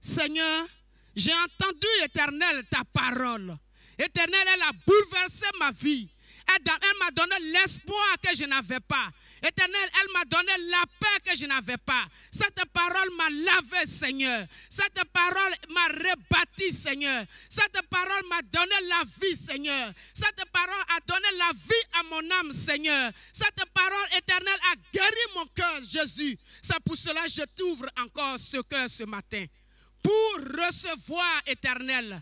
Seigneur, j'ai entendu, Éternel, ta parole. Éternel, elle a bouleversé ma vie. Elle m'a donné l'espoir que je n'avais pas. Éternel, elle m'a donné la paix que je n'avais pas. Cette parole m'a lavé, Seigneur. Cette parole m'a rebâti, Seigneur. Cette parole m'a donné la vie, Seigneur. Cette parole a donné la vie à mon âme, Seigneur. Cette parole éternelle a guéri mon cœur, Jésus. C'est pour cela que je t'ouvre encore ce cœur ce matin. Pour recevoir, Éternel,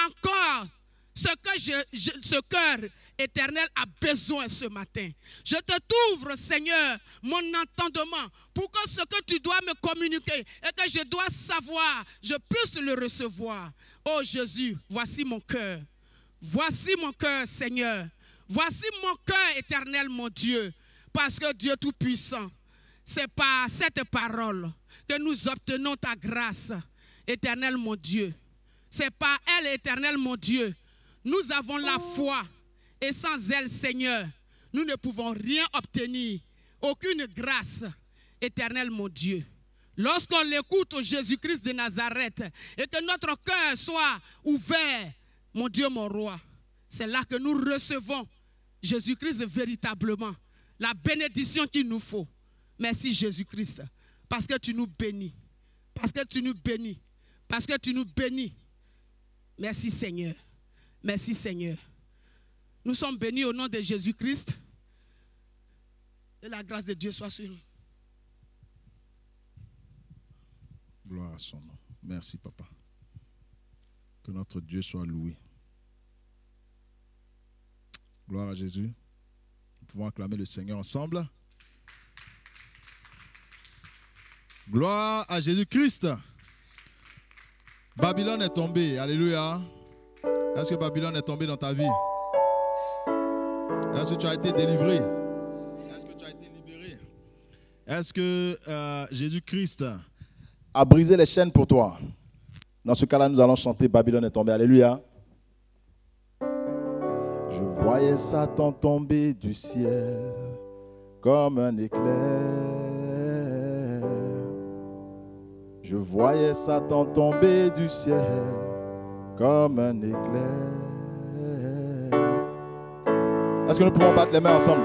encore ce cœur éternel a besoin ce matin. Je te t'ouvre, Seigneur, mon entendement pour que ce que tu dois me communiquer et que je dois savoir, je puisse le recevoir. Oh Jésus, voici mon cœur. Voici mon cœur, Seigneur. Voici mon cœur éternel, mon Dieu. Parce que Dieu Tout-Puissant, c'est par cette parole que nous obtenons ta grâce, éternel, mon Dieu. C'est par elle, éternel, mon Dieu. Nous avons la foi. Et sans elle, Seigneur, nous ne pouvons rien obtenir. Aucune grâce. Éternel, mon Dieu. Lorsqu'on l'écoute au Jésus-Christ de Nazareth et que notre cœur soit ouvert, mon Dieu, mon roi, c'est là que nous recevons Jésus-Christ véritablement. La bénédiction qu'il nous faut. Merci Jésus-Christ. Parce que tu nous bénis. Parce que tu nous bénis. Parce que tu nous bénis. Merci Seigneur. Merci Seigneur. Nous sommes bénis au nom de Jésus-Christ. Et la grâce de Dieu soit sur nous. Gloire à son nom. Merci papa. Que notre Dieu soit loué. Gloire à Jésus. Nous pouvons acclamer le Seigneur ensemble. Gloire à Jésus-Christ. Babylone est tombée. Alléluia. Est-ce que Babylone est tombée dans ta vie? Est-ce que tu as été délivré? Est-ce que tu as été libéré? Est-ce que Jésus-Christ a brisé les chaînes pour toi? Dans ce cas-là, nous allons chanter Babylone est tombée. Alléluia. Je voyais Satan tomber du ciel comme un éclair. Je voyais Satan tomber du ciel comme un éclair. Est-ce que nous pouvons battre les mains ensemble?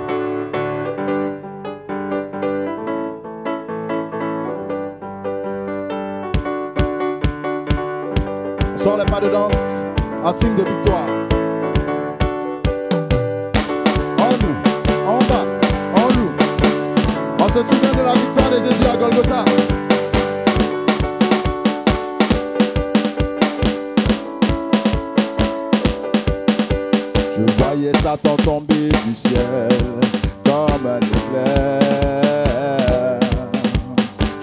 On sort les pas de danse en signe de victoire. En nous, en bas, en nous. On se souvient de la victoire de Jésus à Golgotha. Je voyais Satan tomber du ciel comme un éclair.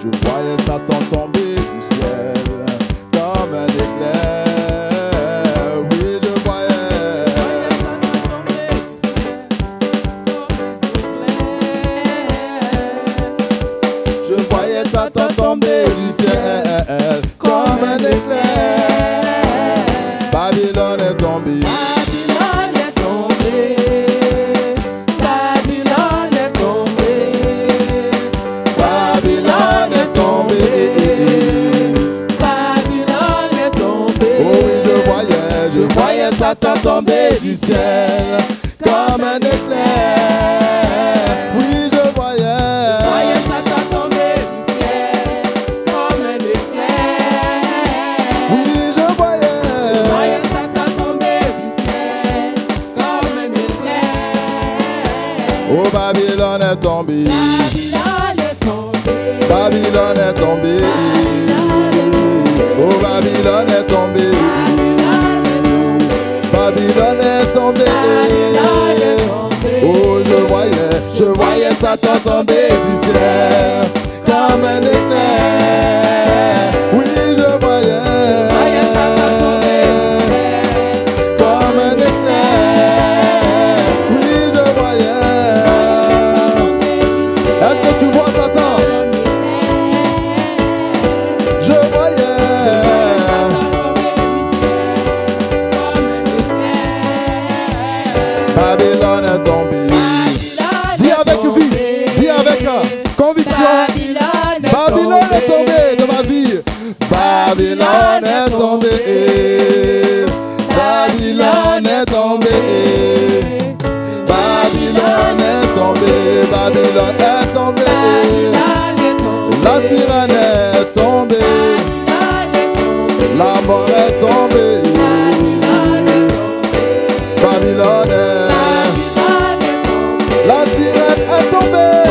Je voyais Satan tomber du ciel comme un éclair. Oui, je voyais Satan tomber du ciel. Je voyais Satan tomber du ciel comme un éclair. Babylone est tombée. Je voyais Satan tomber du ciel comme un éclair. Oui, je voyais Satan tomber du ciel comme un éclair. Oui, je voyais Satan tomber du ciel comme un éclair. Oh, Babylone est tombée. Babylone est tombée. Babylone est tombée. Oh, Babylone est tombée. Babylone est tombée. Oh, je voyais Satan tomber du ciel comme un éclair. Oui, je voyais Satan tomber du ciel comme un éclair. Oui, je voyais. Est-ce que tu vois Satan? Je voyais. Babylone est tombée. Dis avec lui, dis avec Babylone est tombée. Babylone est tombée. Babylone est tombée. Babylone est tombée. La sirène est tombée. La mort est tombée. Babylone est. La sirène est tombée.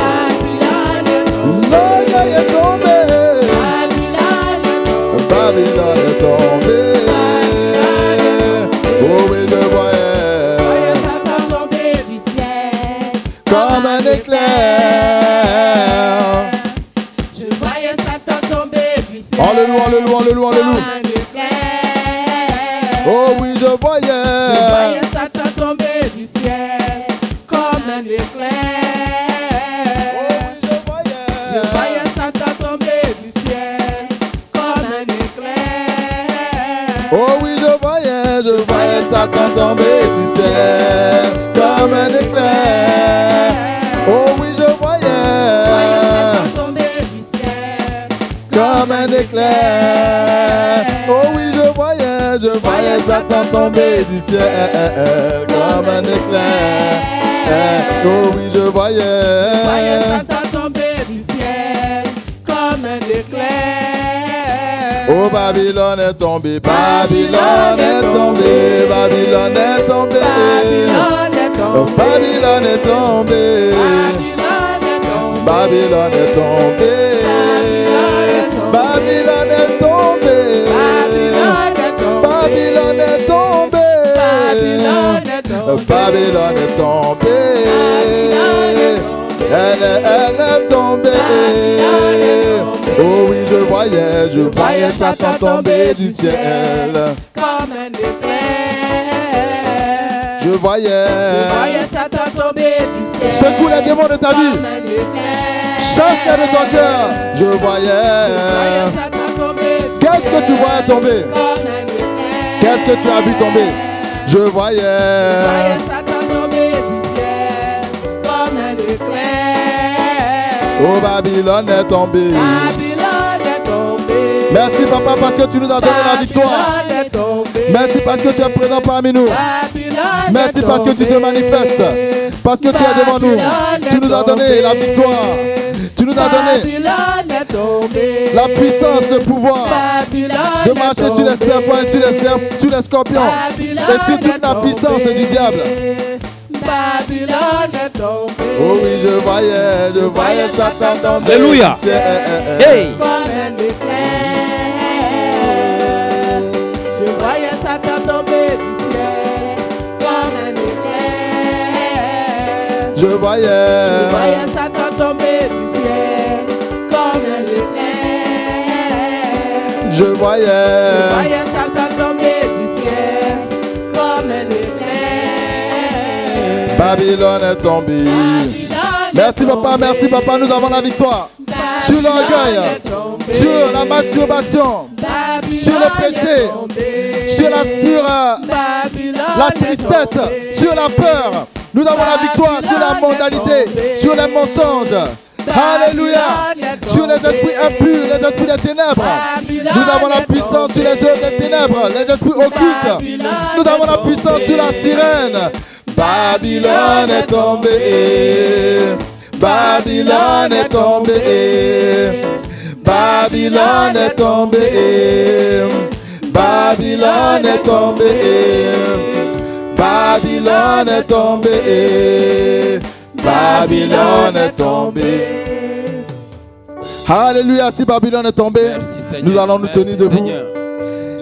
L'œil est tombé. Babylone est tombée. Oh oui, je voyais Satan tomber du ciel comme un éclair. Je voyais Satan tomber du ciel Alléluia, alléluia, alléluia, comme alléluia. un éclair. Oh oui, je Je voyais voyais. Satan tomber du ciel comme un éclair. Je voyais Satan tomber du ciel comme un éclair. Oh oui, je voyais Satan tomber du ciel comme un éclair. Oh oui, je voyais Satan tomber du ciel comme un éclair. Oh oui, je voyais Satan tomber du ciel comme un éclair. Oh oui, je voyais. Satan tomber du ciel comme un éclair. Oh, Babylone est tombée, Babylone est tombée, Babylone est tombée. Babylone est tombée. Babylone est tombée. Babylone est tombée. Babylone est tombée. Babylone est tombée. Elle est tombée. Oh oui, je voyais Satan tomber du ciel. Comme un éclair. Je voyais. Satan tomber du ciel. Secoue les démons de ta vie. Comme un éclair. Chasse-les de ton cœur. Je voyais. Satan tomber du Qu'est-ce que tu voyais tomber? comme un éclair. Qu'est-ce que tu as vu tomber? Je voyais. Satan tomber du ciel comme un éclair. Oh, Babylone est tombée. Babylone est tombée. Merci, papa, parce que tu nous as donné la victoire. Babylone est tombée. Merci parce que tu es présent parmi nous. Babylone Merci est parce que tu te tombée. manifestes. Parce que tu es devant nous. Tu nous as donné la victoire. Tu nous as donné Babylone est tombée. la puissance, le pouvoir Babylone de marcher sur les serpents et sur les scorpions et sur toute la puissance du diable. Babylone est tombée. Oh oui, je voyais Satan tomber. Alléluia. du ciel. Hey! Comme un éclair. Je voyais Satan tomber du ciel comme un éclair. Je voyais. Satan tomber du ciel comme un éclair. Je voyais. Satan tomber du ciel comme un éclair. Babylone est tombée. Merci papa, nous avons la victoire. Sur l'orgueil, sur la masturbation, sur le péché, sur la tristesse, sur la peur. Nous avons la victoire sur la mondalité, sur les mensonges. Alléluia. Sur les esprits impurs, les esprits des ténèbres. Nous avons la puissance sur les œuvres des ténèbres, les esprits occultes. Nous avons la puissance sur la sirène. Babylone est tombée. Babylone est tombée. Babylone est tombée. Babylone est tombée. Babylone est tombée. Babylone est tombée. Alléluia, si Babylone est tombée, Merci, Seigneur. nous allons nous Merci, tenir debout. Seigneur.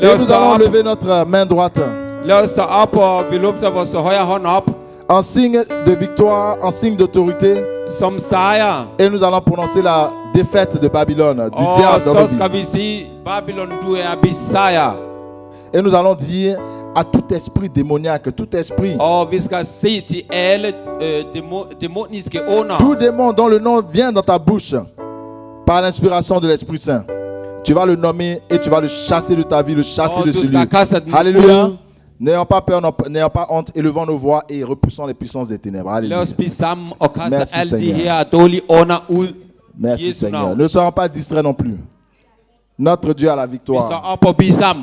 Et nous allons lever notre main droite Lad os stå op, og vi løfter vores højre hånd op en signe de victoire, en signe d'autorité. som sejr. Et nous allons prononcer la défaite de Babylone, du Og diable dans så nos vies. skal vi sige, Babylon, du er besejret. Et nous allons dire à tout esprit démoniaque, tout esprit, Og vi skal se til alle dæmoniske ånder. tout démon dont le nom vient dans ta bouche par l'inspiration de l'Esprit Saint. Tu vas le nommer et tu vas le chasser de ta vie, le chasser Og de du celui. skal kaste den Alléluia. ud. N'ayons pas peur, n'ayons pas honte, élevons nos voix et repoussons les puissances des ténèbres. Lad Alléluia. os blive sammen og kaste Merci, alle de Seigneur. her dårlige ånder ud. Merci Jesu Seigneur. navn. Ne soyons pas distraits non plus. Notre Dieu a la Vi victoire. står oppe og bisam.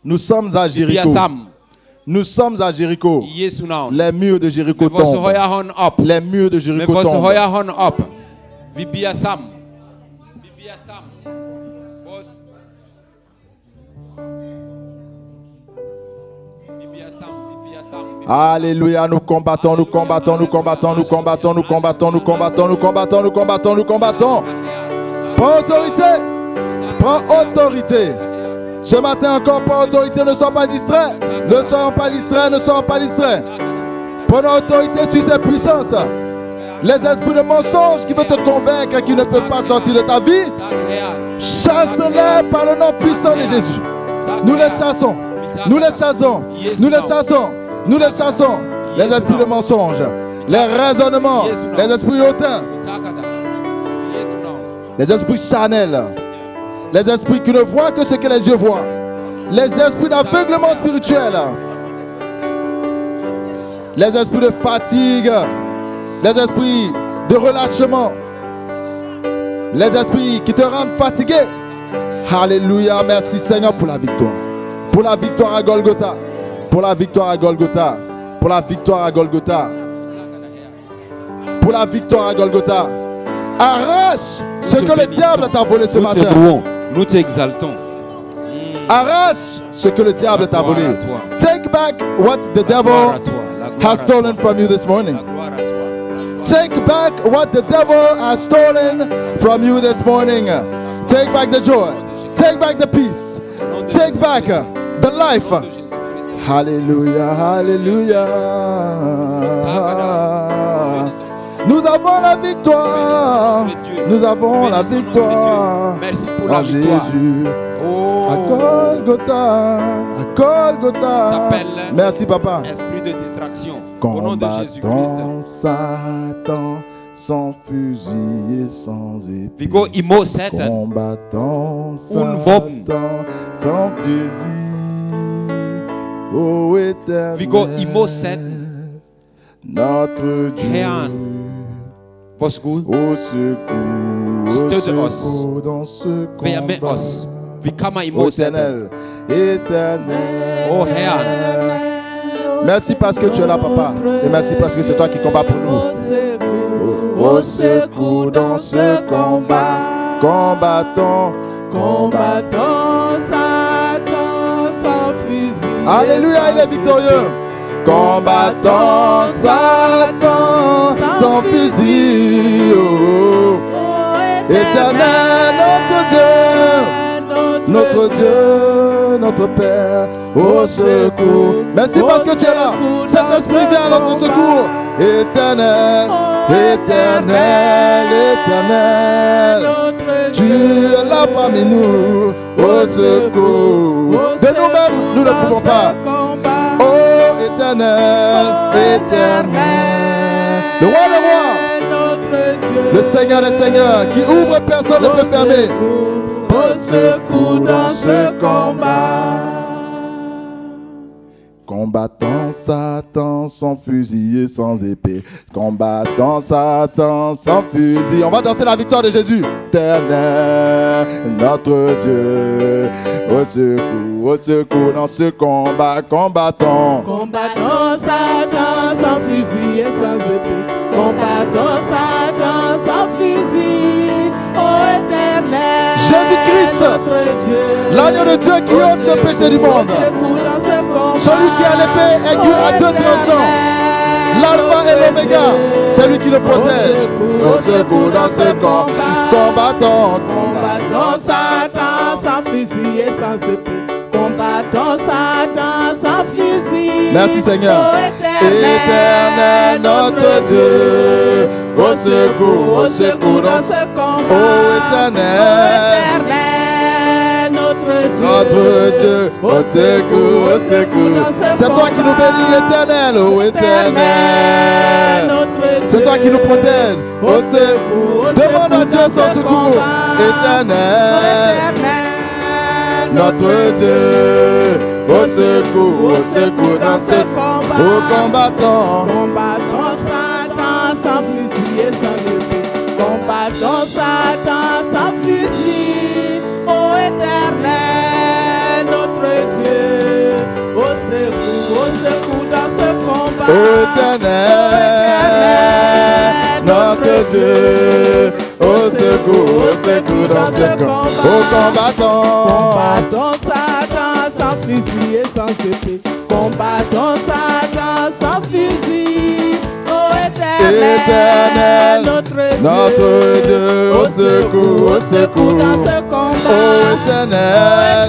Nous sommes à Vi Jéricho. bliver sammen. Nous sommes à Jéricho. I Jesu navn. Les murs de Jéricho Med vores tombent. højre hånd op. Les murs de Med Jéricho vores tombent. højre hånd op. Vi bliver sammen. Vi bliver sammen. Vores... Vi bliver sammen. Vi bliver sammen. Vi bliver Alléluia, nous combattons, nous combattons, nous combattons, nous combattons, nous combattons, nous combattons, nous combattons, nous combattons, nous combattons. Prends autorité. Prends autorité. Ce matin encore, prends autorité, ne sois pas distrait. Ne soyons pas distraits, ne soyons pas distraits. Prenons autorité sur ces puissances. Les esprits de mensonge qui veulent te convaincre et qui ne peuvent pas sortir de ta vie, chasse-les par le nom puissant de Jésus. Nous les chassons. Nous les chassons. Nous les chassons. Nous les chassons. Les esprits de mensonge, les raisonnements, les esprits hautains, les esprits charnels, les esprits qui ne voient que ce que les yeux voient, les esprits d'aveuglement spirituel, les esprits de fatigue, les esprits de relâchement, les esprits qui te rendent fatigué. Alléluia, merci Seigneur pour la victoire. Pour la victoire à Golgotha. Pour la victoire à Golgotha. Pour la victoire à Golgotha. Pour la victoire à Golgotha. Arrache ce que le diable t'a volé ce Nous te matin. louons, nous t'exaltons. Arrache ce que le diable t'a volé. Gloire à toi. Take back what the Gloire devil à toi. La gloire has à stolen toi. from you this morning. La gloire à toi. Take back what the devil has stolen from you this morning. Take back the joy. Take back the peace. Take back the life. Alléluia, alléluia. Nous avons la victoire. Nous avons la victoire. Merci pour la En victoire. Jésus. Oh, À Golgotha. À Golgotha. t'appelles Merci papa. esprit de distraction. Au nom de Jésus-Christ. Combattant Satan sans fusil et sans épée. Vigo imo Satan. Combattant Unvom. Satan sans fusil. Ô éternel. Vigo imo Satan. Notre Dieu. Herren, vores Gud, Au secours. Støtte Au os. secours dans ce vær med combat. os. Vi kommer imod Satan. Éternel. Éternel. Ô Herren, Merci parce que tu es là, papa. Et merci parce que c'est toi qui combats pour nous. Au secours dans ce combat. Combattons. Combattant Satan sans fusil. Alléluia, il est victorieux. Combattant Satan sans fusil. Oh. Éternel, notre Dieu, notre Père, au secours. Merci parce que tu es là. Saint-Esprit vient à notre secours. Éternel, éternel, éternel. Tu es là parmi nous, au secours. De nous-mêmes, nous ne pouvons pas. Oh éternel, éternel. Le roi des rois, le Seigneur des seigneurs, qui ouvre, personne ne peut fermer. Au secours dans ce combat. Combattant Satan sans fusil et sans épée. Combattant Satan sans fusil. On va danser la victoire de Jésus. Éternel, notre Dieu. Au secours dans ce combat. Combattant. Combattant Satan sans fusil et sans épée. Combattant Satan sans fusil. Ô éternel, Jésus-Christ, notre Dieu, l'agneau de Dieu qui ôte le péché du monde. Celui qui a l'épée aiguë à deux tranchants. L'alpha et l'oméga, c'est lui qui le protège. Au secours dans ce combat. Combattant. Combattant Satan sans fusil et sans épée. Combattant Satan sans fusil. Merci Seigneur. Ô Éternel, notre Dieu. Au secours dans ce combat. Ô éternel, notre Dieu. Au secours. C'est toi qui nous bénis, éternel. Ô éternel. C'est toi qui nous protège. Au secours. Demande à Dieu son secours. Éternel. Notre Dieu, au secours dans ce combat. Au combattant. Combattant Satan sans fusil et sans épée. Combattant Satan sans fusil. Dieu, au secours dans ce combat. Au combattant, Combattons Satan sans fusil et sans épée. Combattons Satan sans fusil. Ô Éternel, notre Dieu, au secours dans ce combat. Ô Éternel,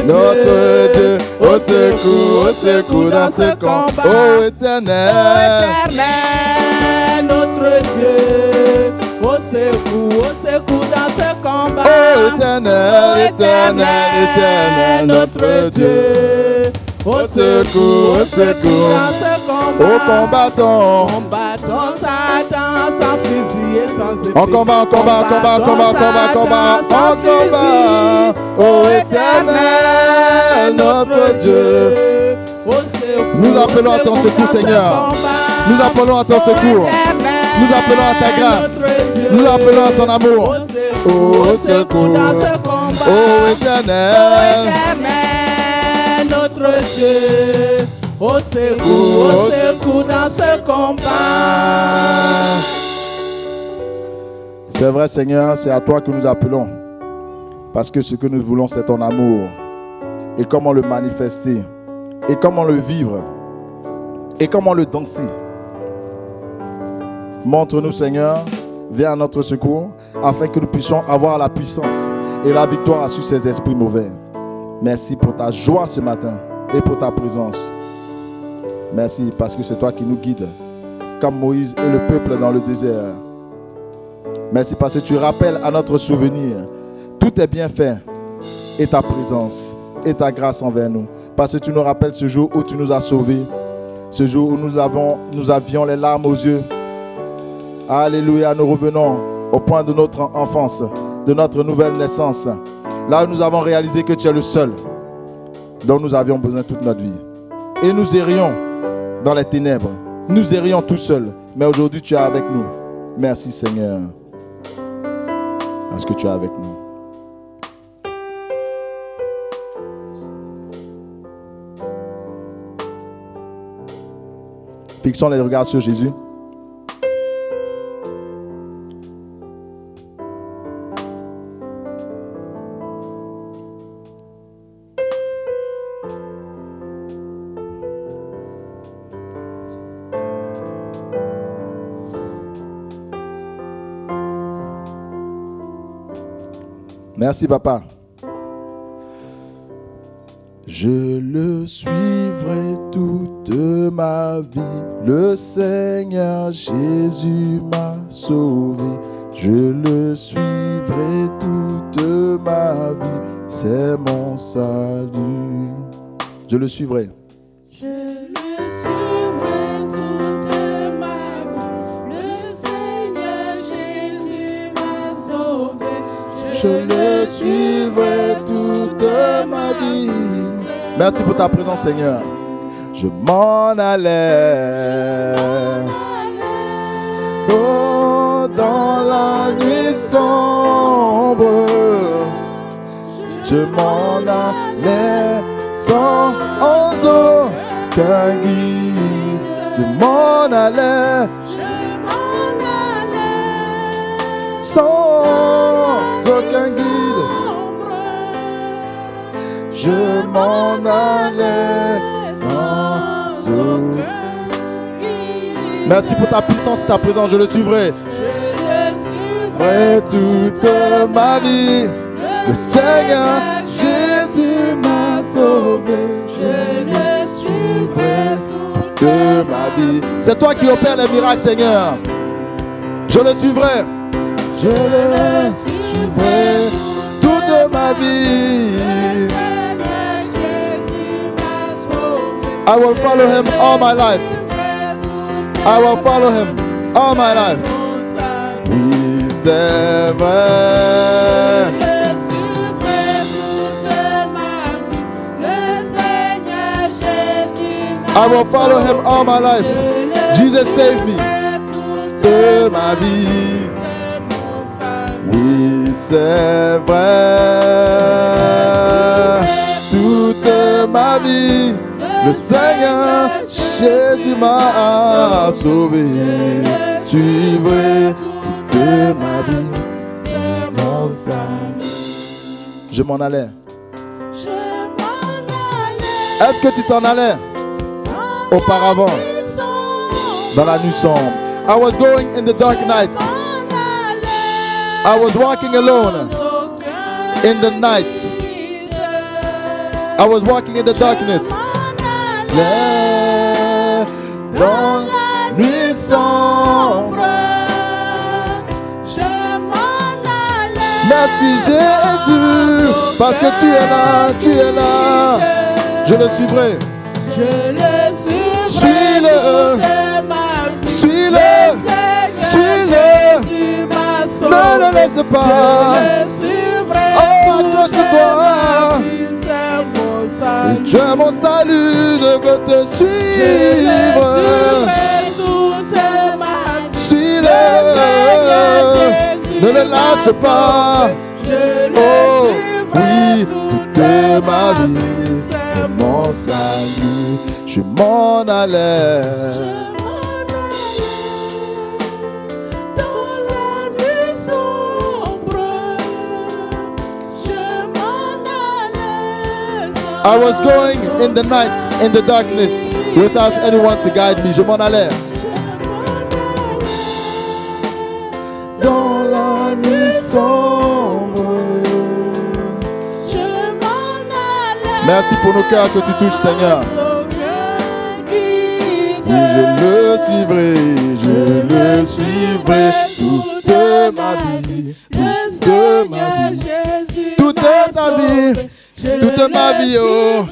notre Dieu, au secours dans ce combat. Ô Éternel, notre Dieu, au secours dans ce combat. Ô Éternel, notre Dieu, au secours dans ce combat. Au combattant, Combattons Satan sans fusil et sans épée. en combat, en combat. Ô Éternel, notre Dieu, nous appelons à ton secours, Seigneur. Nous appelons à ton secours. Nous appelons à ta grâce. Nous appelons à ton amour. Ô secours, ô Éternel, notre Dieu, au secours dans ce combat. C'est vrai, Seigneur, c'est à toi que nous appelons. Parce que ce que nous voulons, c'est ton amour. Et comment le manifester. Et comment le vivre. Et comment le danser. Montre-nous, Seigneur, viens à notre secours, afin que nous puissions avoir la puissance et la victoire sur ces esprits mauvais. Merci pour ta joie ce matin et pour ta présence. Merci parce que c'est toi qui nous guides, comme Moïse et le peuple dans le désert. Merci parce que tu rappelles à notre souvenir tous tes bienfaits et ta présence et ta grâce envers nous. Parce que tu nous rappelles ce jour où tu nous as sauvés, ce jour où nous avions les larmes aux yeux. Alléluia, nous revenons au point de notre enfance, de notre nouvelle naissance. Là où nous avons réalisé que tu es le seul dont nous avions besoin toute notre vie. Et nous errions dans les ténèbres. Nous errions tout seuls. Mais aujourd'hui, tu es avec nous. Merci, Seigneur, parce que tu es avec nous. Fixons les regards sur Jésus. Merci, Papa. Je le suivrai toute ma vie. Le Seigneur Jésus m'a sauvé. Je le suivrai toute ma vie. C'est mon salut. Je le suivrai. Je le suivrai toute ma vie. Le Seigneur Jésus m'a sauvé. Je le suivrai toute ma vie. Merci pour ta présence, Seigneur. Je m'en allais. Oh, dans la nuit sombre. Je m'en allais sans aucun guide. Je m'en allais sans aucun guide. Je m'en allais sans aucun guide. Merci pour ta puissance et ta présence, je le suivrai. Je le suivrai toute ma vie. Le Seigneur Jésus m'a sauvé. Je le suivrai toute ma vie. C'est toi qui opères les miracles, Seigneur. Je le suivrai. Je le suivrai toute ma vie. I will follow him all my life. I will follow him all my life. Oui, c'est vrai. Je suivrai toute ma vie. Le Seigneur Jésus m'a I will follow him all my life. Jesus saved me. De ma vie. Oui, c'est vrai. Toute ma vie. Le Seigneur Jésus m'a sauvé. suivrai toute ma vie. C'est mon salut. Je m'en allais. Est-ce que tu t'en allais auparavant dans la nuit sombre? I was going in the dark night. I was walking alone in the night. I was walking in the darkness. Dans la nuit sombre, je m'en allais. Merci Jésus, parce que tu es là, tu es là. Je le suivrai. Je le suivrai. Suis-le. Suis-le. Suis-le. Ne le laisse pas. Oh, accroche-toi. Tu es mon salut, je veux te suivre. Suis-le. Ne le lâche pas. Oh, oui, toute ma vie. C'est mon salut, je m'en allais. Dans la nuit sombre, je m'en allais. I was going in the night, in the darkness, without anyone to guide me. Je m'en allais. Dans la nuit sombre. Merci pour nos cœurs que tu touches, Seigneur. Oui, je le suivrai toute ma vie, toute ma vie, toute ma vie, oh.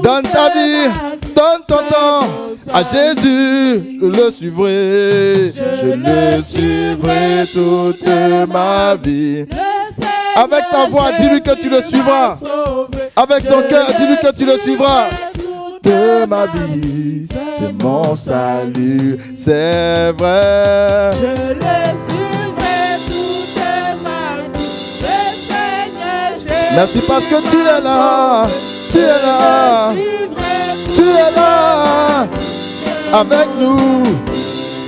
Donne ta vie, donne ton temps à Jésus, je le suivrai toute ma vie. Avec ta voix, dis-lui que tu le suivras. Avec ton cœur, dis-lui que tu le suivras. De ma vie, c'est mon salut, c'est vrai. Je le suivrai toute ma vie, le Seigneur Jésus. Merci parce que tu es là, tu es là, tu es là. Avec nous,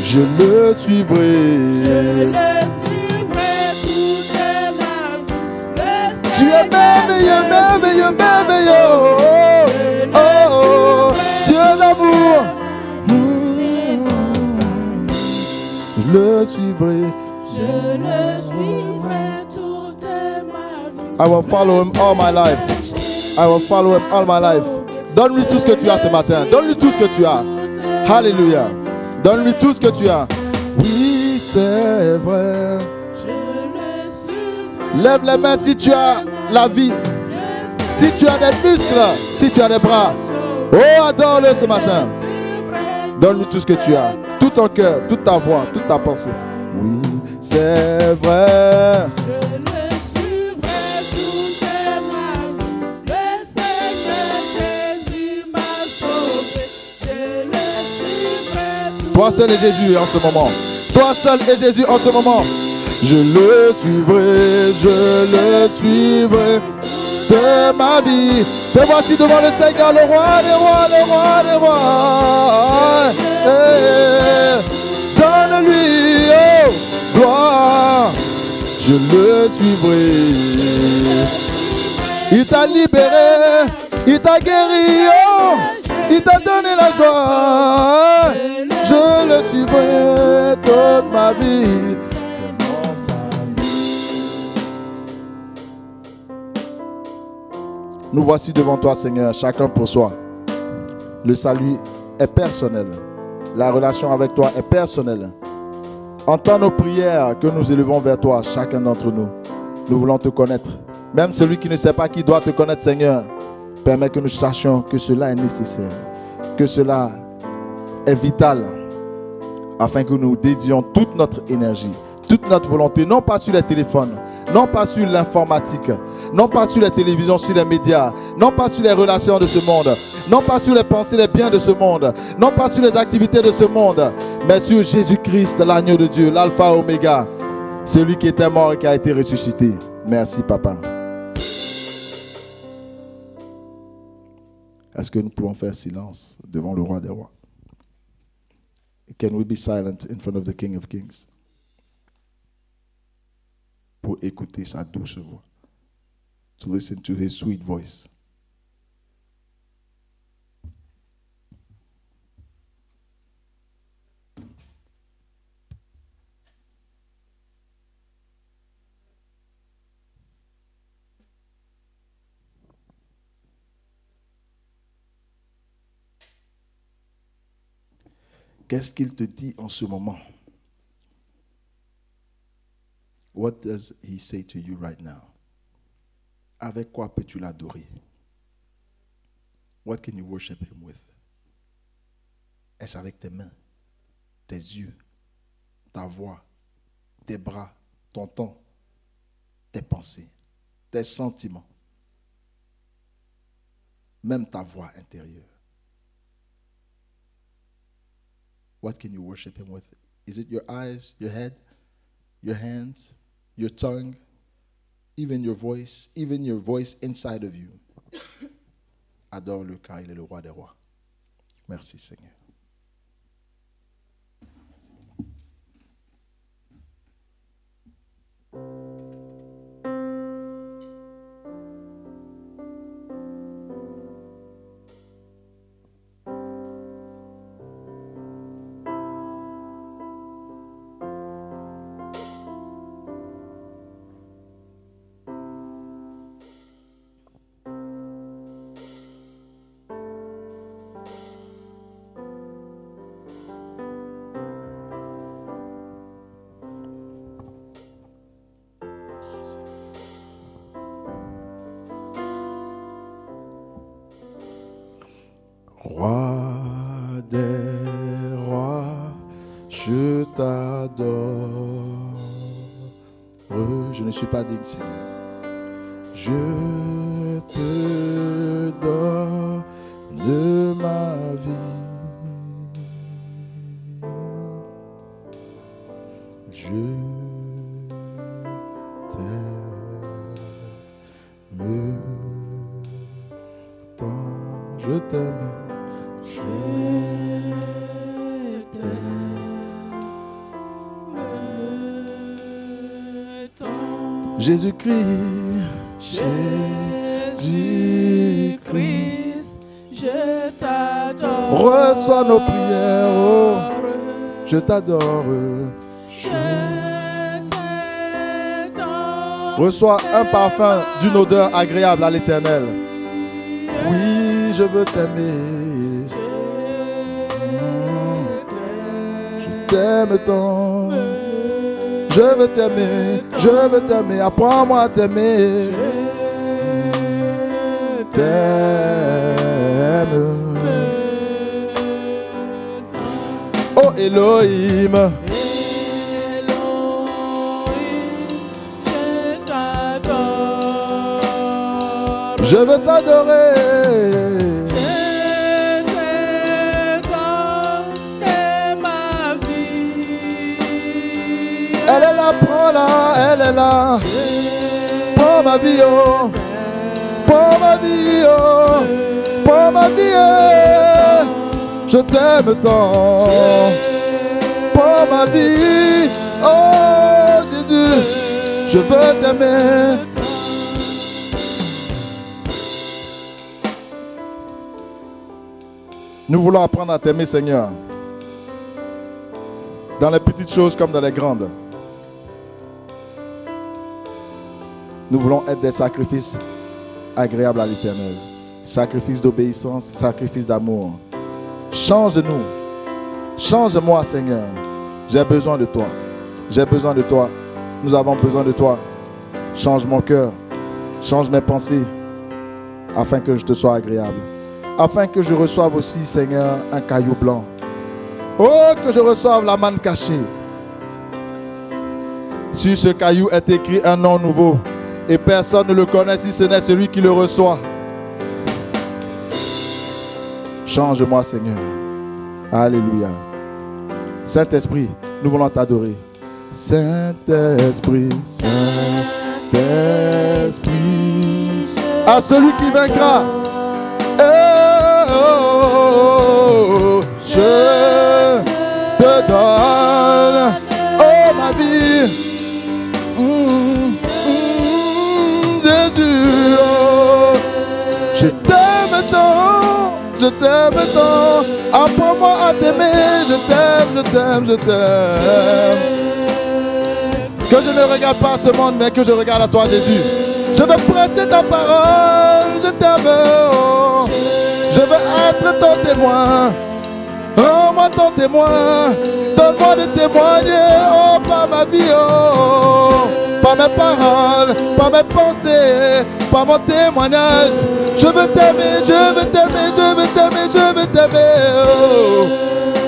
je le suivrai. Tu es merveilleux, merveilleux, merveilleux. Oh, oh, oh. Dieu d'amour. Je le suivrai. Je le suivrai toute ma vie. I will follow him all my life. I will follow him all my life. Donne-lui tout ce que tu as ce matin. Donne-lui tout ce que tu as. Alléluia. Donne-lui tout ce que tu as. Oui, c'est vrai. Lève les mains si tu as la vie, si tu as des muscles, si tu as des bras. Oh, adore-le ce matin. Donne-lui tout ce que tu as, tout ton cœur, toute ta voix, toute ta pensée. Oui, c'est vrai. Toi seul et Jésus en ce moment. Toi seul et Jésus en ce moment. Je le suivrai de ma vie. Te voici devant le Seigneur, le roi des rois, le roi des rois. Donne-lui, oh, gloire. Je le suivrai. Il t'a libéré, il t'a guéri, oh, il t'a donné la joie. Je le suivrai toute ma vie. Nous voici devant toi, Seigneur, chacun pour soi. Le salut est personnel. La relation avec toi est personnelle. Entends nos prières que nous élevons vers toi, chacun d'entre nous. Nous voulons te connaître. Même celui qui ne sait pas qui doit te connaître, Seigneur, permets que nous sachions que cela est nécessaire, que cela est vital, afin que nous dédions toute notre énergie, toute notre volonté, non pas sur les téléphones, non pas sur l'informatique, non pas sur les télévisions, sur les médias, non pas sur les relations de ce monde, non pas sur les pensées, les biens de ce monde, non pas sur les activités de ce monde, mais sur Jésus-Christ, l'agneau de Dieu, l'alpha oméga, celui qui était mort et qui a été ressuscité. Merci, Papa. Est-ce que nous pouvons faire silence devant le roi des rois? Can we be silent in front of the King of Kings? Pour écouter sa douce voix. To listen to his sweet voice. Qu'est-ce qu'il te dit en ce moment? What does he say to you right now? Avec quoi peux-tu l'adorer? What can you worship him with? Est-ce avec tes mains, tes yeux, ta voix, tes bras, ton temps, tes pensées, tes sentiments, même ta voix intérieure? What can you worship him with? Is it your eyes, your head, your hands, your tongue, even your voice inside of you? Adore-le car il est le roi des rois. Merci Seigneur. Roi des rois, je t'adore. Je ne suis pas digne, Seigneur. Je te donne ma vie. Je t'aime tant, je t'aime. Jésus-Christ, Jésus-Christ, je t'adore. Reçois nos prières, oh, je t'adore. Reçois un parfum d'une odeur agréable à l'Éternel. Oui, je veux t'aimer. Je t'aime tant. Je veux t'aimer, apprends-moi à t'aimer. T'aime. Oh Elohim, je veux t'adorer. Elle est là, prends-la, elle est là. Prends ma vie, oh. Prends ma vie, oh. Prends ma vie, oh. Je t'aime tant. Prends ma vie, oh Jésus. Je veux t'aimer. Nous voulons apprendre à t'aimer, Seigneur. Dans les petites choses comme dans les grandes. Nous voulons être des sacrifices agréables à l'Éternel. Sacrifices d'obéissance, sacrifices d'amour. Change-nous. Change-moi, Seigneur. J'ai besoin de toi. J'ai besoin de toi. Nous avons besoin de toi. Change mon cœur. Change mes pensées. Afin que je te sois agréable. Afin que je reçoive aussi, Seigneur, un caillou blanc. Oh, que je reçoive la manne cachée. Sur ce caillou est écrit un nom nouveau. Et personne ne le connaît si ce n'est celui qui le reçoit. Change-moi, Seigneur. Alléluia. Saint-Esprit, nous voulons t'adorer. Saint-Esprit, Saint-Esprit, à celui qui vaincra. Je te je t'aime tant. Apprends-moi à t'aimer, je t'aime, je t'aime, je t'aime. Que je ne regarde pas ce monde, mais que je regarde à toi, Jésus. Je veux presser ta parole, je t'aime. Oh. Je veux être ton témoin. Rends-moi ton témoin. Donne-moi de témoigner, oh, par ma vie, oh. Par mes paroles, par mes pensées, par mon témoignage. Je veux t'aimer, je veux t'aimer, je veux t'aimer, je veux t'aimer. Oh.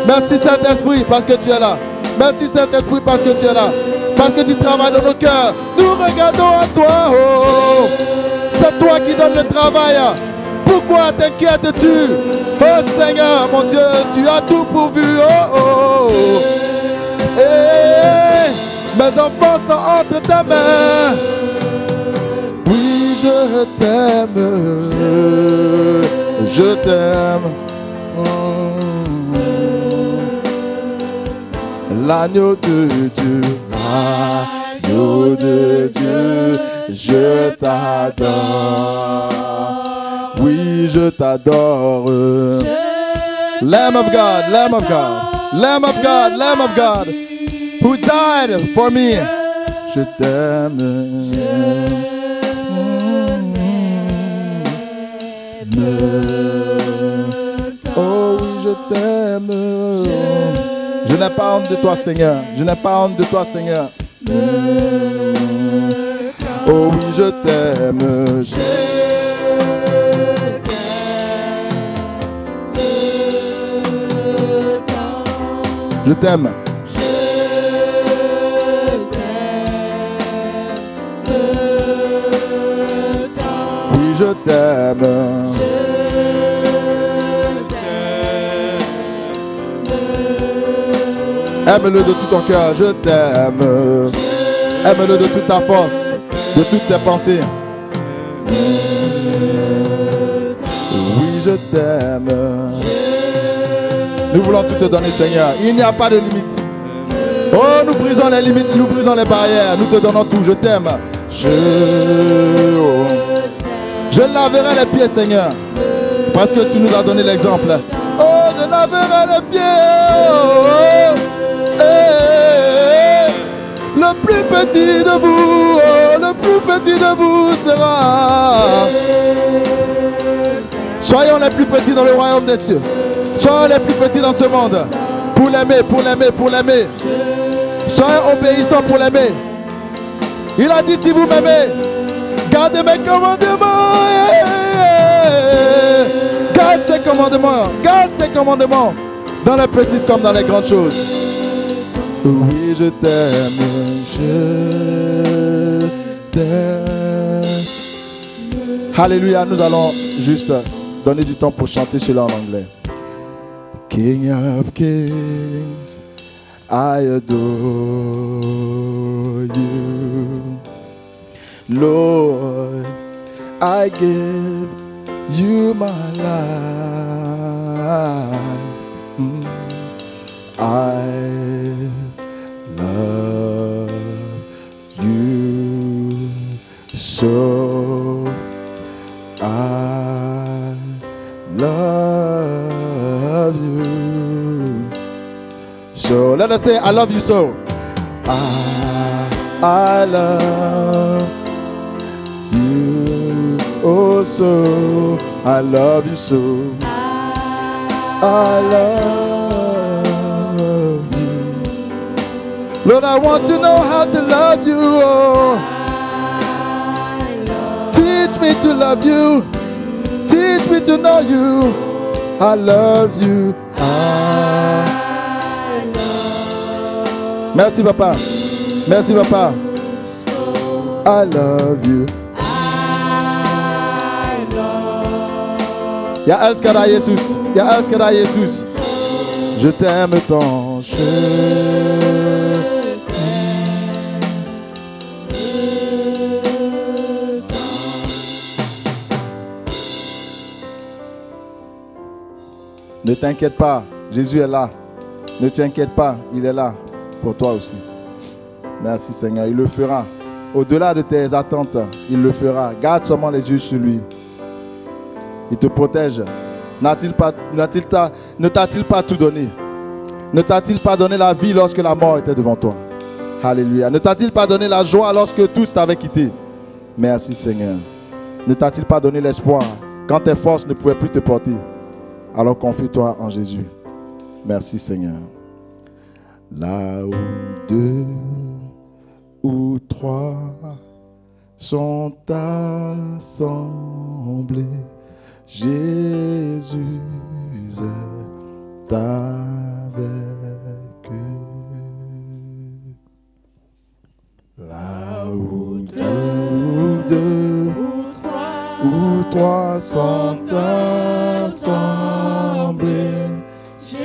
Merci Saint-Esprit parce que tu es là. Merci Saint-Esprit parce que tu es là. Parce que tu travailles dans nos cœurs. Nous regardons à toi. Oh. C'est toi qui donnes le travail. Pourquoi t'inquiètes-tu? Oh Seigneur, mon Dieu, tu as tout pourvu. Oh, oh. Hey, mes enfants sont entre ta main. Oui, je t'aime. Je t'aime. L'agneau de Dieu. L'agneau de Dieu, je t'adore. Oui, je t'adore. Lamb of God, Lamb of God, Lamb of God, Lamb of God, who died for me. Je t'aime. Oh oui, je t'aime. Je n'ai pas honte de toi, Seigneur. Je n'ai pas honte de toi, Seigneur. Oh oui, je t'aime. Je t'aime. Oui, je t'aime. Aime-le de tout ton cœur, je t'aime. Aime-le de toute ta force, de toutes tes pensées. Oui, je t'aime. Nous voulons tout te donner, Seigneur. Il n'y a pas de limite. Oh, nous brisons les limites, nous brisons les barrières. Nous te donnons tout, je t'aime. Je laverai les pieds, Seigneur. Parce que tu nous as donné l'exemple. Oh, je laverai les pieds. Oh, oh. Le plus petit de vous, oh, le plus petit de vous sera. Soyons les plus petits dans le royaume des cieux. Soyons les plus petits dans ce monde. Pour l'aimer, pour l'aimer, pour l'aimer. Soyons obéissants pour l'aimer. Il a dit, si vous m'aimez, gardez mes commandements. Garde ses commandements. Garde ses commandements. Dans les petites comme dans les grandes choses. Oui, je t'aime. Je t'aime. Alléluia, nous allons juste donner du temps pour chanter cela en anglais. King of kings, I adore you. Lord, I give you my life. I love you so. I love you. So let us say, I love you so. I love you oh so. I love you so. I love you. Lord, I want to know how to love you. Oh. Teach me to love you. Teach me to know you. I love you. Merci papa. Merci papa. I love you. Jag älskar dig Jesus. Jag älskar dig Jesus. Je t'aime tant. Ne t'inquiète pas, Jésus est là. Ne t'inquiète pas, il est là pour toi aussi. Merci Seigneur, il le fera. Au-delà de tes attentes, il le fera. Garde seulement les yeux sur lui. Il te protège Ne t'a-t-il pas tout donné? Ne t'a-t-il pas donné la vie lorsque la mort était devant toi? Alléluia. Ne t'a-t-il pas donné la joie lorsque tous t'avaient quitté? Merci Seigneur. Ne t'a-t-il pas donné l'espoir quand tes forces ne pouvaient plus te porter? Alors confie-toi en Jésus. Merci Seigneur. Là où 2 ou 3 sont assemblés, Jésus est avec eux. Là où 2 ou 3 sont assemblés, Jésus.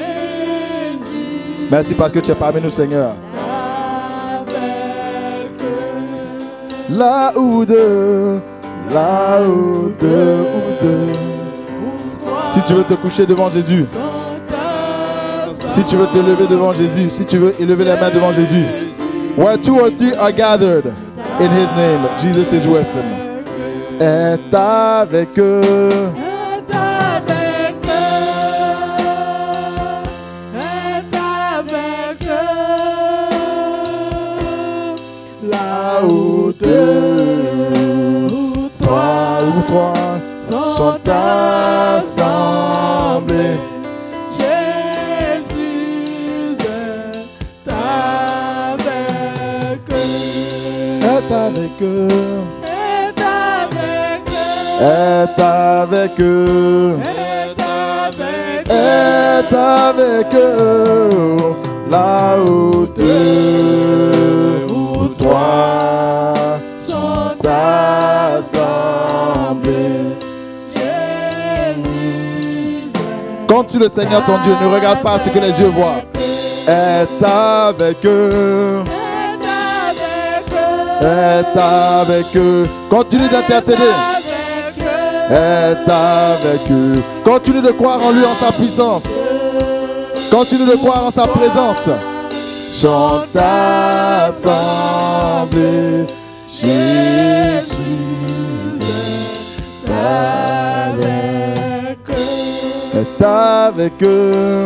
Merci parce que tu es parmi nous, Seigneur. Là où 2 ou 2. Si tu veux te coucher devant Jésus, si tu veux te lever devant Jésus, si tu veux élever les mains devant Jésus, where 2 or 3 are gathered in His name, Jesus is with them. Est avec eux. Est avec eux. Est avec eux. Là où 2 ou 3 sont assemblés, Jésus est avec eux. Est avec eux. Est avec eux. Est avec eux. Là où 2 ou 3 sont assemblés, Jésus. Quand-tu le Seigneur ton Dieu, ne regarde pas ce que les yeux voient. Est avec eux. Est avec eux. Continue d'intercéder. Est avec eux. Continue de croire en lui, en sa puissance. Continue de croire en sa présence. Sont assemblés. Jésus est avec eux. Est avec eux.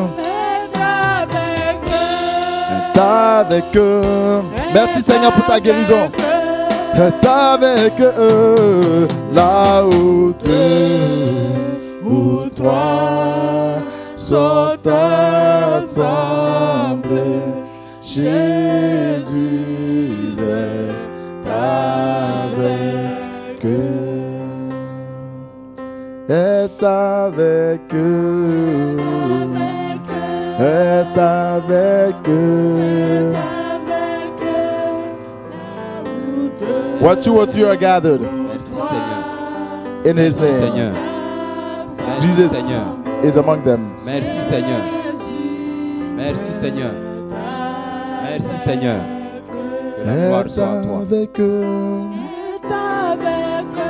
Est avec eux. Merci Seigneur pour ta guérison. Est avec eux. Là où 2 ou 3 sont assemblés, Jésus est avec eux. Est avec eux. Est avec eux. Where 2 or 3 are gathered. Merci Seigneur. In His Merci name. Seigneur. Merci Jesus Seigneur. is among them. Merci Seigneur. Merci Seigneur. Merci Seigneur. Que la gloire soit à toi. Avec eux.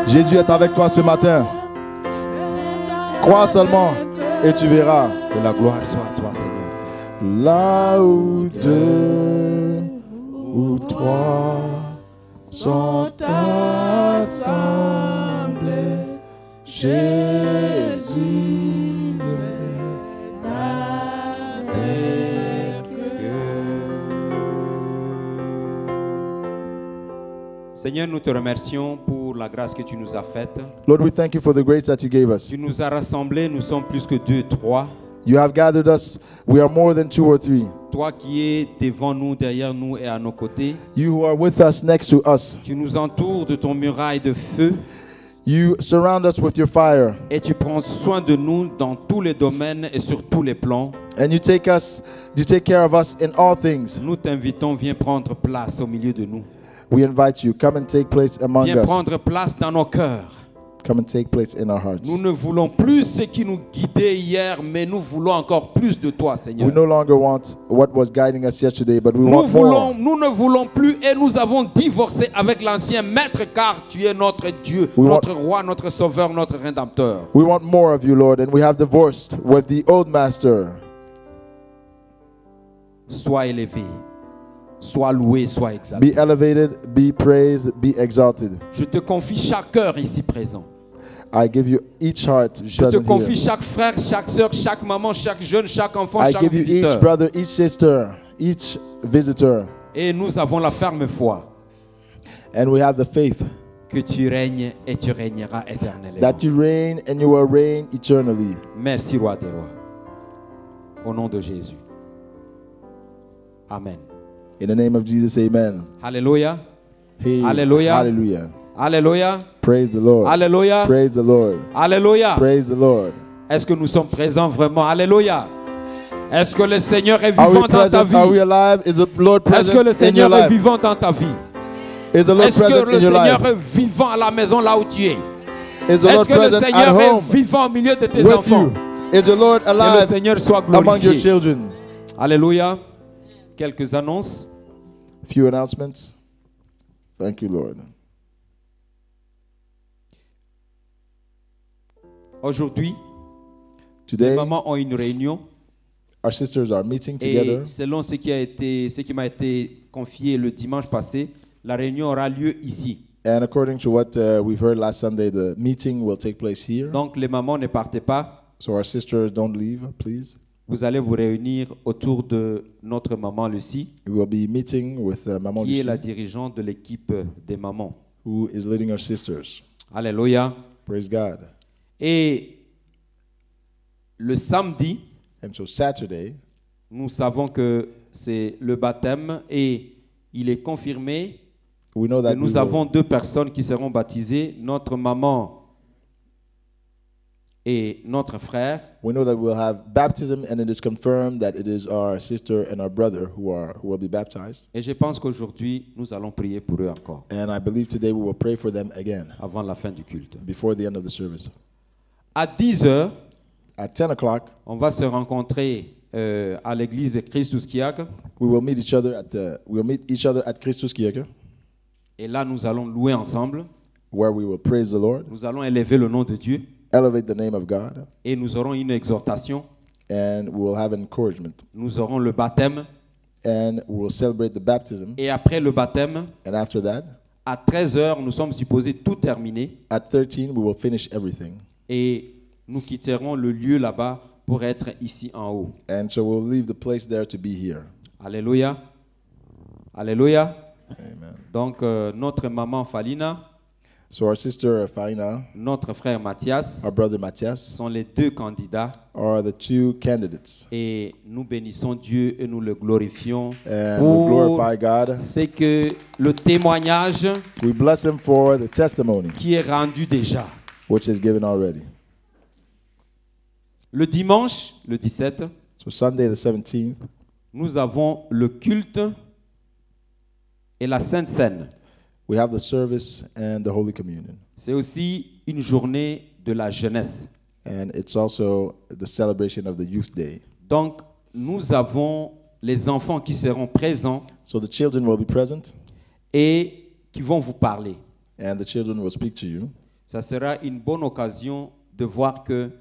Jésus est avec toi ce matin. Crois seulement et tu verras. Que la gloire soit à toi, Seigneur. Là où 2 ou 3 sont assemblés, Jésus est avec Seigneur, nous te remercions pour la grâce que tu nous as faite. Lord, we thank you for the grace that you gave us. Tu nous as rassemblés, nous sommes plus que 2, 3. You have gathered us. We are more than 2 or 3. Toi qui es devant nous, derrière nous et à nos côtés. You who are with us, next to us. Tu nous entoures de ton muraille de feu. You surround us with your fire. Et tu prends soin de nous dans tous les domaines et sur tous les plans. And you take care of us in all things. Nous t'invitons, viens prendre place au milieu de nous. We invite you, come and take place among Viens us. prendre place dans nos cœurs. Come and take place in our hearts. Nous ne voulons plus ce qui nous guidait hier, mais nous voulons encore plus de toi, Seigneur. We no longer want what was guiding us yesterday, but we want more. Nous ne voulons plus et nous avons divorcé avec l'ancien maître, car tu es notre Dieu, notre roi, notre sauveur, notre rédempteur. We want more of you, Lord, and we have divorced with the old master. Sois élevé, sois loué, sois exalté. Be elevated, be praised, be exalted. Je te confie chaque cœur ici présent. I give you each heart Je te present confie here. chaque frère, chaque soeur, chaque maman, chaque jeune, chaque enfant, I chaque give you each visiteur. brother, each sister, each visitor. Et nous avons la ferme foi And we have the faith que tu règnes et tu régneras éternellement. that you reign and you will reign eternally. Merci, Roi des Rois. Au nom de Jésus. Amen. In the name of Jesus, amen. Alléluia. Hey, Hallelujah. Hallelujah. Alléluia. Praise the Lord. Alléluia. Praise the Lord. Alléluia. Praise the Lord. Est-ce que nous sommes présents vraiment? Alléluia. Est-ce que le Seigneur est Are vivant we dans ta present? Are we vie? alive? Is the Lord Est-ce que le present in your Seigneur est life? vivant dans ta vie? Is the Lord Est-ce que present le in your Seigneur life? est vivant à la maison là où tu es? Is the Est-ce Lord que le present at Seigneur est home vivant au milieu de tes with enfants? you? Is the Lord Que le alive Seigneur soit among your glorifié. children? Alléluia. Quelques annonces. Few announcements. Thank you, Lord. Aujourd'hui, les Today, mamans ont une réunion our sisters are meeting together. et selon ce qui m'a été confié le dimanche passé, la réunion aura lieu ici. And according to what we've heard last Sunday, the meeting will take place here. Donc les mamans ne partez pas. So our sisters, don't leave, please. Vous allez vous réunir autour de notre maman Lucie, We will be meeting with Maman qui est la Lucie, dirigeante de l'équipe des mamans. who is leading our sisters. Alléluia. Praise God. Et le samedi, And so Saturday, nous savons que c'est le baptême et il est confirmé we know que that nous avons deux personnes qui seront baptisées, notre maman et notre frère. we know that we'll have baptism, and it is confirmed that it is our sister and our brother who will be baptized. Et je pense qu'aujourd'hui, nous allons prier pour eux encore, And I believe today we will pray for them again avant la fin du culte. before the end of the service. À 10 heures, At 10 o'clock, on va se rencontrer à l'église de Christus Kiak. we will meet each other at Christus Kirche, Et là, nous allons louer ensemble. where we will praise the Lord, Nous allons élever le nom de Dieu. elevate the name of God, Et nous aurons une exhortation. and we will have encouragement. Nous aurons le baptême. And we will celebrate the baptism. Et après le baptême, And after that, à 13 heures, nous sommes supposés tout terminer. at 13, we will finish everything. Et nous quitterons le lieu là-bas pour être ici en haut. And so we'll leave the place there to be here. Alléluia. Alléluia. Amen. Donc, notre maman Falina, So our sister Farina, notre frère Mathias our brother Matthias, sont les deux candidats. are the two candidates. Et nous bénissons Dieu et nous le glorifions. And we pour glorify God. c'est que le témoignage We bless him for the testimony, qui est rendu déjà. which is given already. Le dimanche, le 17, So Sunday the 17th, nous avons le culte et la Sainte Seine. we have the service and the Holy Communion. C'est aussi une journée de la jeunesse. And it's also the celebration of the Youth Day. Donc, nous avons les enfants qui seront présents So the children will be present, et qui vont vous parler. and the children will speak to you. Ça sera une bonne occasion de voir que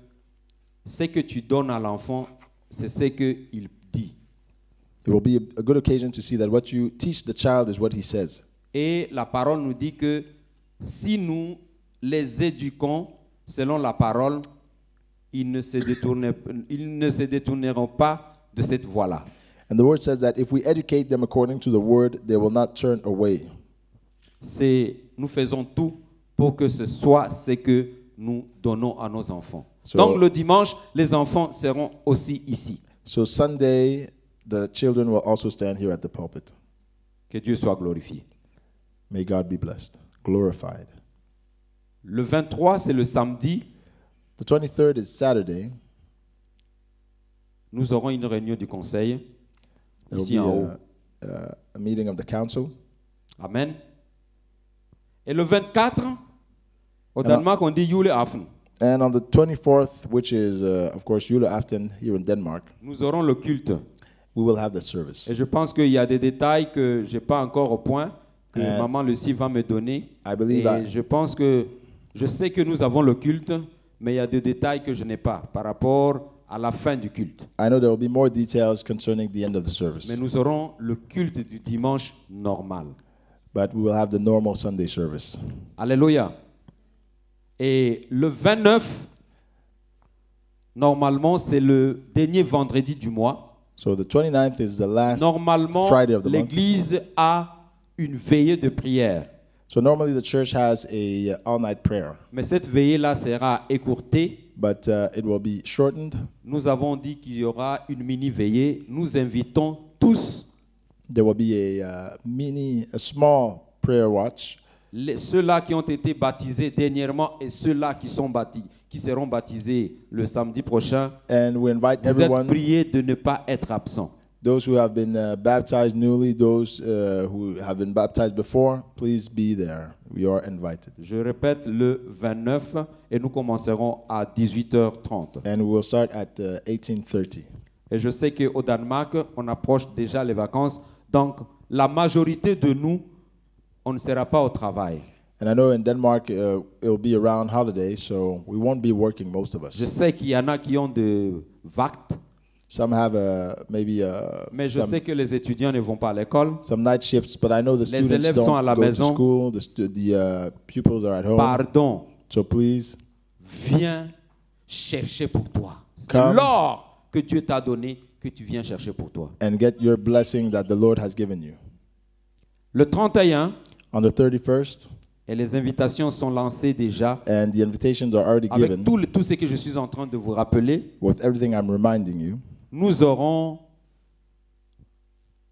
ce que tu donnes à l'enfant, c'est ce qu'il dit. It will be a good occasion to see that what you teach the child is what he says. Et la parole nous dit que si nous les éduquons selon la parole, ils ne se détourneront pas de cette voie-là. And the word says that if we educate them according to the word, they will not turn away. Nous faisons tout pour que ce soit ce que nous donnons à nos enfants. So- Donc le dimanche, les enfants seront aussi ici. So Sunday, the children will also stand here at the pulpit. Que Dieu soit glorifié. May God be blessed, glorified. Le 23, c'est le samedi. The 23rd is Saturday. Nous aurons une réunion du conseil There will ici be en haut. a meeting of the council. Amen. Et le 24, au Danemark, on dit Jule Aften. And on the 24th, which is, of course, Juleaften here in Denmark, Nous aurons le culte. we will have the service. Et je pense qu'il y a des détails que je n'ai pas encore au point, que Maman Lucie va me donner. I believe Et je sais que nous avons le culte, mais il y a des détails que je n'ai pas par rapport à la fin du culte. I know there will be more details concerning the end of the service, Mais nous aurons le culte du dimanche normal. but we will have the normal Sunday service. Alléluia. Et le 29, normalement, c'est le dernier vendredi du mois. So the 29th is the last Normalement, Friday of the month. l'église a une veillée de prière. So normally the church has a all-night prayer, Mais cette veillée-là sera écourtée. but it will be shortened. Nous avons dit qu'il y aura une mini-veillée. Nous invitons tous There will be a small prayer watch. ceux-là qui ont été baptisés dernièrement et ceux-là qui seront baptisés le samedi prochain. And we invite Vous êtes everyone, priés de ne pas être absents. those who have been baptized newly, those who have been baptized before, please be there. We are invited. Je répète, le 29 et nous commencerons à 18h30. And we will start at 18:30. Et je sais qu'au Danemark, on approche déjà les vacances. Donc, la majorité de nous, on ne sera pas au travail. And I know in Denmark it'll be around holidays, so we won't be working, most of us. Je sais qu'il y en a qui ont des vactes, Some have mais je sais que les étudiants ne vont pas à l'école. some night shifts, but I know the Les students élèves sont à don't la go to maison. school. The pupils are at home. Pardon, So please viens chercher pour toi. C'est Come. l'or que Dieu t'a donné que tu viens chercher pour toi. and get your blessing that the Lord has given you. Le 31, On the 31st, et les invitations sont lancées déjà, and the invitations are already avec given. tout ce que je suis en train de vous rappeler, With everything I'm reminding you, nous aurons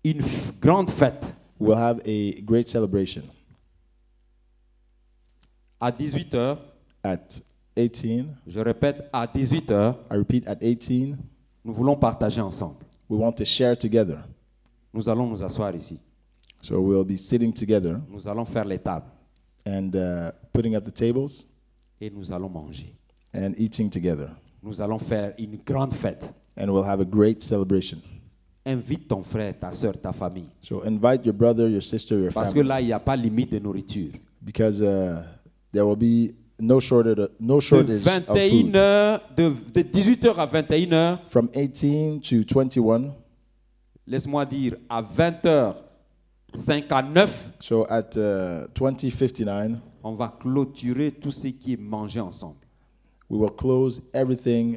une grande fête we'll have a great celebration à 18h. at 18. Je répète, à 18h, I repeat, at 18, nous voulons partager ensemble. we want to share together. Nous allons nous asseoir ici. So we'll be sitting together Nous allons faire les tables and putting up the tables et nous allons manger. and eating together. Nous allons faire une grande fête. And we'll have a great celebration. Invite ton frère, ta soeur, ta famille. So invite your brother, your sister, your Parce que family. là, il n'y a pas limite de nourriture. Because there will be no shortage De of food. 21h, de 18h à 21h, From 18 to 21, laisse-moi dire, à 20h59, so at 20:59, on va clôturer tout ce qui est mangé ensemble. we will close everything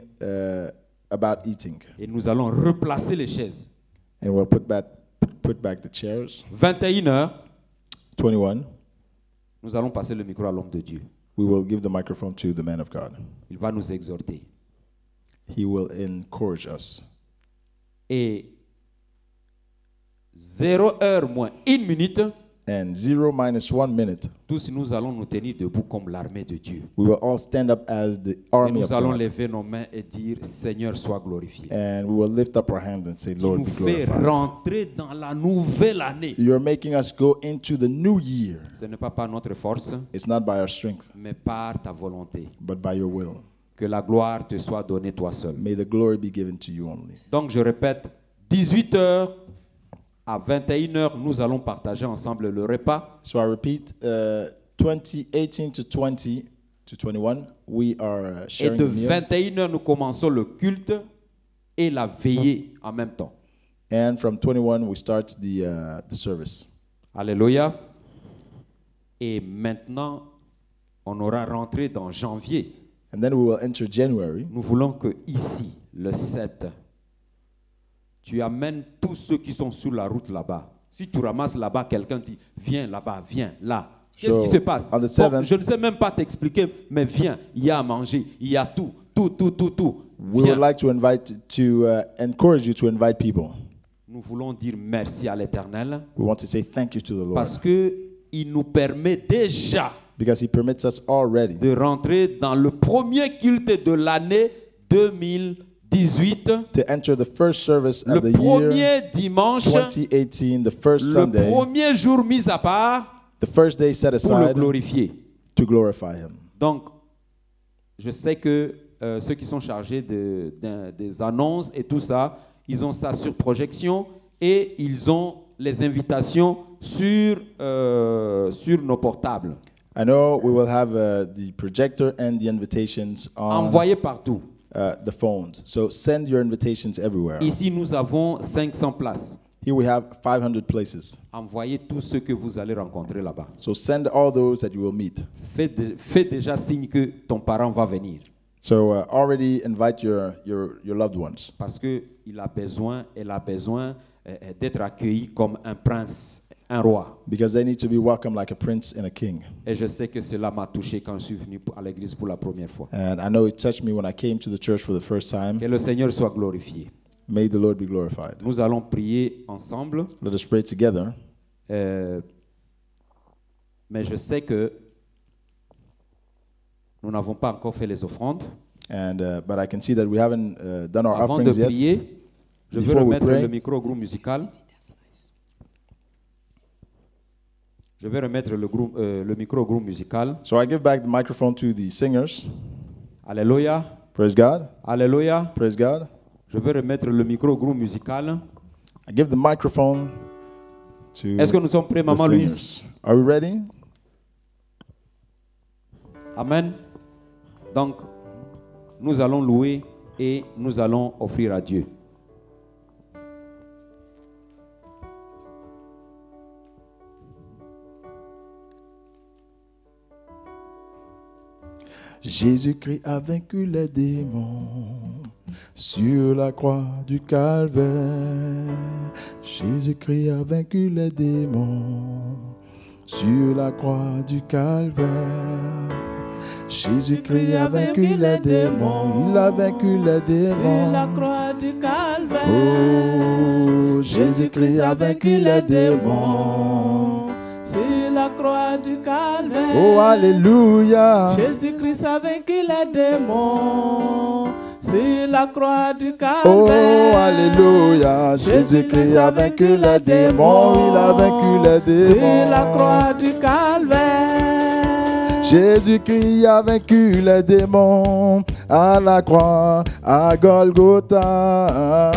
about eating. Et nous allons replacer les chaises. And we'll put back the chairs. 21h, 21, nous allons passer le micro à l'homme de Dieu. we will give the microphone to the man of God. Il va nous exhorter. He will encourage us. Et 0h moins 1 minute, And 0 minus 1 minute, tous nous allons nous tenir debout comme l'armée de Dieu. we will all stand up as the Et army of nous allons God. lever nos mains et dire, Seigneur, sois glorifié. And we will lift up our hands and say, Tu Lord, nous be fais glorified. rentrer dans la nouvelle année. You're making us go into the new year. Ce n'est pas par notre force, It's not by our strength, mais par ta volonté. but by your will. Que la gloire te soit donnée toi seul. May the glory be given to you only. Donc je répète, 18h à 21h, nous allons partager ensemble le repas. So I repeat, 18 to 20 to 21, we are Et sharing de the meal. 21h, nous commençons le culte et la veillée en même temps. And from 21, we start the service. Alléluia. Et maintenant, on aura rentré dans janvier. And then we will enter January. Nous voulons que ici, le 7, tu amènes tous ceux qui sont sur la route là-bas. Si tu ramasses là-bas, quelqu'un dit, viens là-bas, viens là. Qu'est-ce qui se passe? On the Bon, 7th, je ne sais même pas t'expliquer, mais viens, il y a à manger, il y a tout. we Viens. would like to encourage you to invite people. Nous voulons dire merci à l'Éternel We want to say thank you to the Lord parce qu'il nous permet déjà because He permits us already de rentrer dans le premier culte de l'année 2018, to enter the first service le of the year premier dimanche, 2018, the first le Sunday, premier jour mis à part the first day set pour le aside glorifier. to glorify Him. Donc, je sais que ceux qui sont chargés des annonces et tout ça, ils ont ça sur projection et ils ont les invitations sur nos portables. I know we will have the projector and the invitations on Envoyez partout. the phones. So send your invitations everywhere. Ici, nous avons 500 places. Here we have 500 places. Envoyez tous ceux que vous allez rencontrer là-bas. So send all those that you will meet. Fais déjà signe que ton parent va venir. So already invite your loved ones. Parce qu'il a besoin, elle a besoin d'être accueillie comme un prince, un roi. Because they need to be welcomed like a prince and a king. Et je sais que cela m'a touché quand je suis venu à l'église pour la première fois. And I know it touched me when I came to the church for the first time. Que le Seigneur soit glorifié. May the Lord be glorified. Nous allons prier ensemble. Let us pray together. Mais je sais que nous n'avons pas encore fait les offrandes. And but I can see that we haven't done our Avant de offerings yet. prier, je veux Before we remettre pray. le micro au groupe musical. Je vais remettre le micro au groupe musical. So I give back the microphone to the singers. Alléluia. Praise God. Alléluia. Praise God. Je vais remettre le micro au groupe musical. I give the microphone to Est-ce que nous sommes prêts, the Maman Louise? singers. Are we ready? Amen. Donc, nous allons louer et nous allons offrir à Dieu. Jésus-Christ a vaincu les démons sur la croix du Calvaire. Jésus-Christ a vaincu les démons sur la croix du Calvaire. Jésus-Christ a vaincu les démons, il a vaincu les démons. Sur la croix du Calvaire. Oh, Jésus-Christ a vaincu les démons. Sur la croix du Calvaire. Oh, alléluia. Jésus-Christ a vaincu les démons. Sur la croix du Calvaire. Oh, alléluia. Jésus-Christ a vaincu les démons, il a vaincu les démons. Sur la croix du Calvaire. Jésus-Christ a vaincu les démons à la croix, à Golgotha.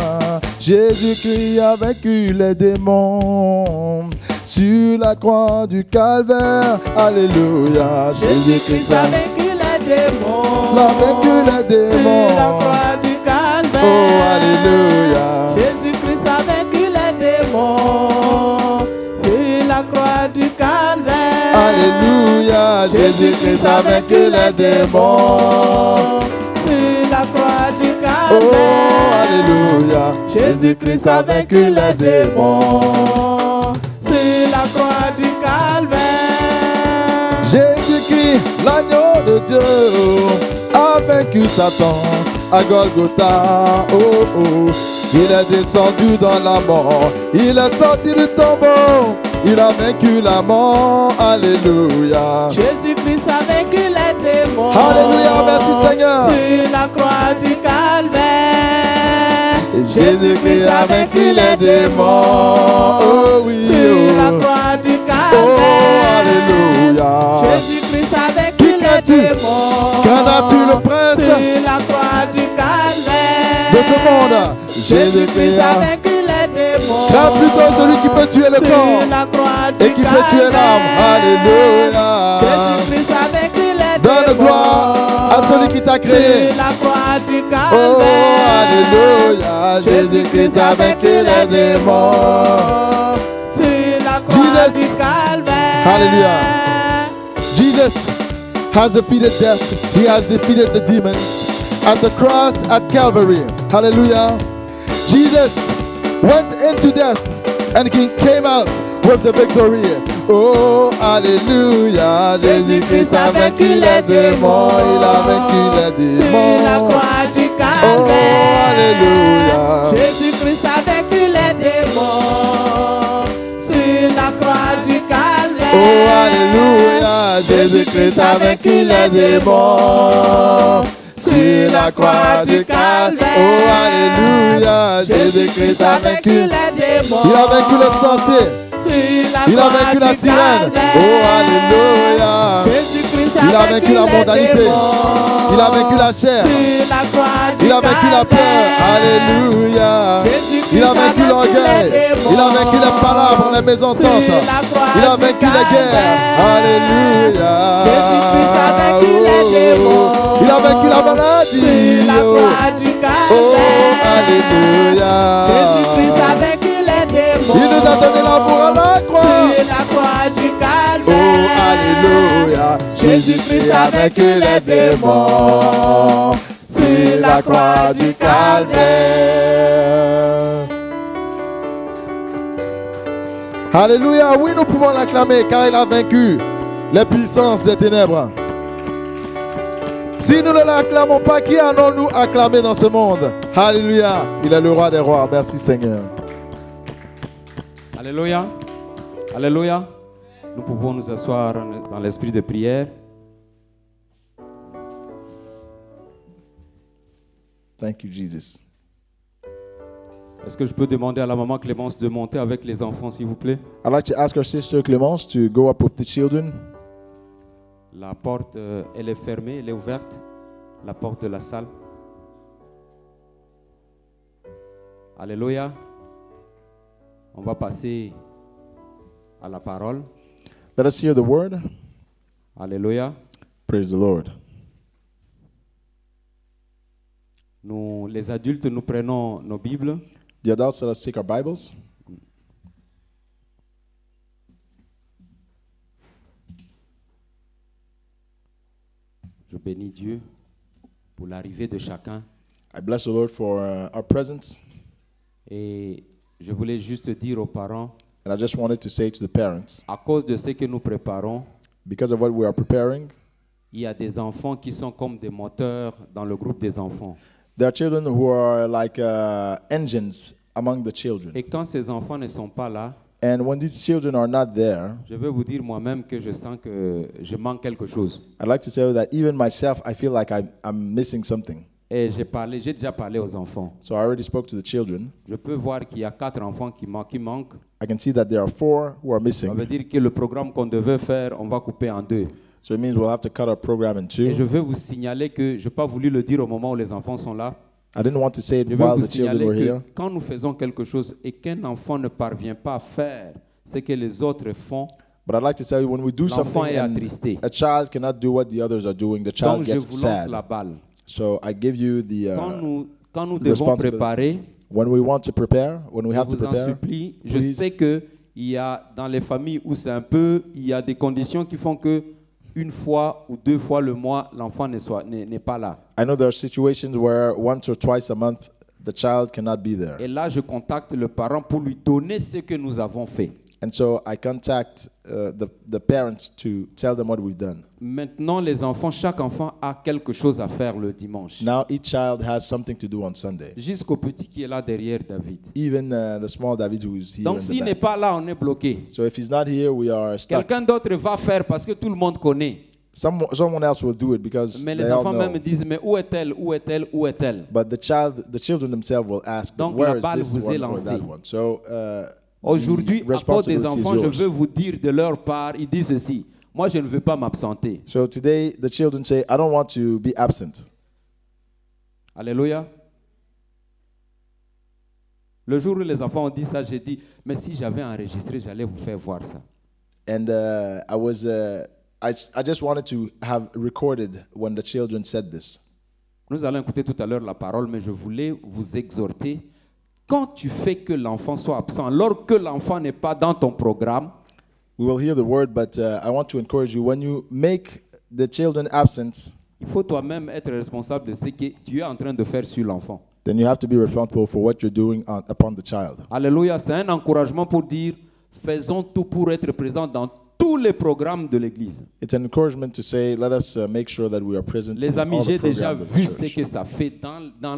Jésus-Christ a vaincu les démons sur la croix du Calvaire. Alléluia. Jésus-Christ a vaincu les démons. Il a vaincu les démons. Sur la croix du Calvaire. Oh, alléluia. Jésus-Christ a vaincu les démons. Sur la croix du Calvaire. Alléluia. Jésus-Christ a vaincu les démons. Sur la croix du Oh, Calvaire. alléluia. Jésus-Christ a vaincu les démons. Sur la croix du Calvaire. Jésus-Christ, l'agneau de Dieu, a vaincu Satan à Golgotha. Oh, oh. Il est descendu dans la mort, il est sorti du tombeau, il a vaincu la mort. Alléluia. Jésus-Christ a vaincu les démons. Alléluia, merci Seigneur. Sur la croix du Calvaire. Jésus-Christ a vaincu les démons. Oh oui. Sur la croix du Calvaire. Oh, alléluia. Jésus-Christ a vaincu Qui les crains-tu? démons. Crains-tu le prince Sur la croix du Calvaire. de ce monde? Jésus-Christ a vaincu les démons. Crains plutôt celui qui peut tuer le corps Sur la croix du et qui peut tuer l'âme. Alléluia. Jésus-Christ a vaincu les démons. Donne gloire à celui qui t'a créé. Sur la croix du Oh, Calvaire. alléluia. Jésus-Christ a vaincu les démons. Sur la croix Jesus. du Calvaire. Hallelujah. Jesus has defeated death. He has defeated the demons at the cross at Calvary. Hallelujah. Jesus went into death and he came out with the victory. Oh, alléluia. Jésus-Christ a vaincu les démons. Il a vaincu les démons. Sur la croix du Oh, Calvaire. alléluia. Jésus-Christ a vaincu les démons. Sur la croix du Calvaire. Oh, alléluia. Jésus-Christ a vaincu les démons. Sur la croix du Calvaire. Oh, alléluia. Jésus-Christ a vaincu. les démons. Il a vaincu les sorciers. Sur la Il a croix vaincu la du sirène. Calvaire. Oh, alléluia. Jésus-Christ Il a vaincu la les mondanité. démons. Il a vaincu la chair. Sur la croix du Il a vaincu la peur. Calvaire. Alléluia. Jésus-Christ Il a vaincu les l'orgueil. démons. Il a vaincu les palabres, les mésententes. Sur la croix Il a du vaincu les guerres. Calvaire. Alléluia. Jésus-Christ a vaincu les démons. Il a vaincu la maladie. Sur la croix du Calvaire. Oh, alléluia. Jésus-Christ a vaincu les démons. l'amour à la croix. Sur la croix du Oh, calvaire. alléluia. Jésus-Christ a vaincu les démons. Sur la croix du calvaire. Alléluia. Oui, nous pouvons l'acclamer car il a vaincu les puissances des ténèbres. Si nous ne l'acclamons pas, qui allons-nous acclamer dans ce monde? Alléluia. Il est le roi des rois. Merci Seigneur. Alléluia. Alléluia. Nous pouvons nous asseoir dans l'esprit de prière. Thank you, Jesus. Est-ce que je peux demander à la maman Clémence de monter avec les enfants, s'il vous plaît? I'd like to ask our sister Clémence to go up with the children. La porte, elle est fermée, elle est ouverte. La porte de la salle. Alléluia. On va passer à la parole. Let us hear the word. Alléluia. Praise the Lord. Nous, les adultes, nous prenons nos Bibles. The adults, let us take our Bibles. Je bénis Dieu pour l'arrivée de chacun. I bless the Lord for our presence. Et je voulais juste dire aux parents, And I just wanted to say to the parents, à cause de ce que nous préparons, because of what we are preparing, il y a des enfants qui sont comme des moteurs dans le groupe des enfants. there are children who are like engines among the children. Et quand ces enfants ne sont pas là, And when these children are not there, je vais vous dire moi-même que je sens que je manque quelque chose. I'd like to tell you that even myself, I feel like I'm missing something. Et j'ai déjà parlé aux enfants. So I already spoke to the children. Je peux voir qu'il y a 4 enfants qui manquent. I can see that there are 4 who are Ça missing. veut dire que le programme qu'on devait faire, on va couper en 2. So it means we'll have to cut our program in Et je 2. veux vous signaler que je n'ai pas voulu le dire au moment où les enfants sont là. I didn't want to say it Je veux while vous the children were signaler here. que quand nous faisons quelque chose et qu'un enfant ne parvient pas à faire ce que les autres font, But I'd like to tell you, when we do l'enfant something est and attristé. a child cannot do what the others are doing, the child Donc je gets vous lance sad. la balle. So I give you the Quand nous devons responsibility. préparer, when we want to prepare, when we je have to vous en prepare, supplie, je please. sais qu'il y a dans les familles où c'est un peu, il y a des conditions qui font que une fois ou 2 fois le mois, l'enfant n'est pas là. I know there are situations where once or twice a month the child cannot be there. Et là, je contacte le parent pour lui donner ce que nous avons fait. And so I contact the parents to tell them what we've done. Maintenant, les enfants, chaque enfant a quelque chose à faire le dimanche. Now each child has something to do on Sunday. Jusqu'au petit qui est là derrière David. Even the small David who is here Donc in s'il the n'est back. pas là, on est bloqué. So if he's not here, we are stuck. Quelqu'un d'autre va faire parce que tout le monde connaît. Someone else will do it because Mais they les all enfants know. même disent, mais où est-elle, où est-elle, où est-elle? But the children themselves will ask, Donc, where la is balle this vous est one or that lancée. one? So Aujourd'hui, the à cause des responsibility is enfants, je yours. veux vous dire de leur part, ils disent ceci. Moi, je ne veux pas m'absenter. So today the children say, I don't want to be absent. Alléluia. Le jour où les enfants ont dit ça, j'ai dit, mais si j'avais enregistré, j'allais vous faire voir ça. And I just wanted to have recorded when the children said this. Nous allons écouter tout à l'heure la parole, mais je voulais vous exhorter. Quand tu fais que l'enfant soit absent, alors que l'enfant n'est pas dans ton programme, We will hear the word, but I want to encourage you, when you make the children absent, il faut toi-même être responsable de ce que tu es en train de faire sur l'enfant. then you have to be responsible for what you're doing upon the child. Alléluia, c'est un encouragement pour dire, faisons tout pour être présents dans tous les programmes de l'Église. It's an encouragement to say, let us make sure that we are present Les in amis, all the j'ai déjà programs of vu the ce church. que ça fait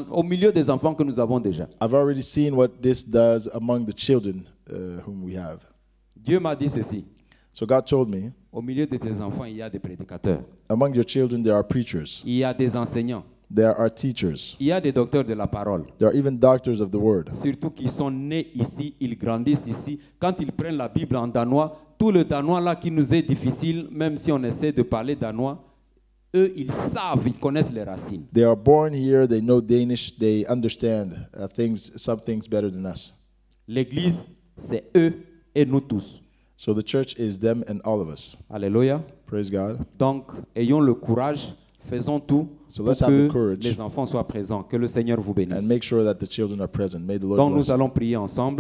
au milieu des enfants que nous avons déjà. I've already seen what this does among the children whom we have. Dieu m'a dit ceci. So God told me, Au milieu de tes enfants, il y a des prédicateurs. among your children there are preachers, Il y a des enseignants. there are teachers, Il y a des docteurs de la parole. there are even doctors of the word. Surtout qui sont nés ici, ils grandissent ici. Quand ils prennent la Bible en danois, tout le danois là qui nous est difficile, même si on essaie de parler danois, eux, ils savent, ils connaissent les racines. They are born here, they know Danish, they understand some things better than us. L'église, c'est eux et nous tous. So the church is them and all of us. Alléluia. Praise God. Donc, ayons le courage, faisons tout So pour let's have the que courage. les enfants soient présents. Que le Seigneur vous bénisse. And make sure that the children are present. May the Lord Donc, bless nous you. allons prier ensemble.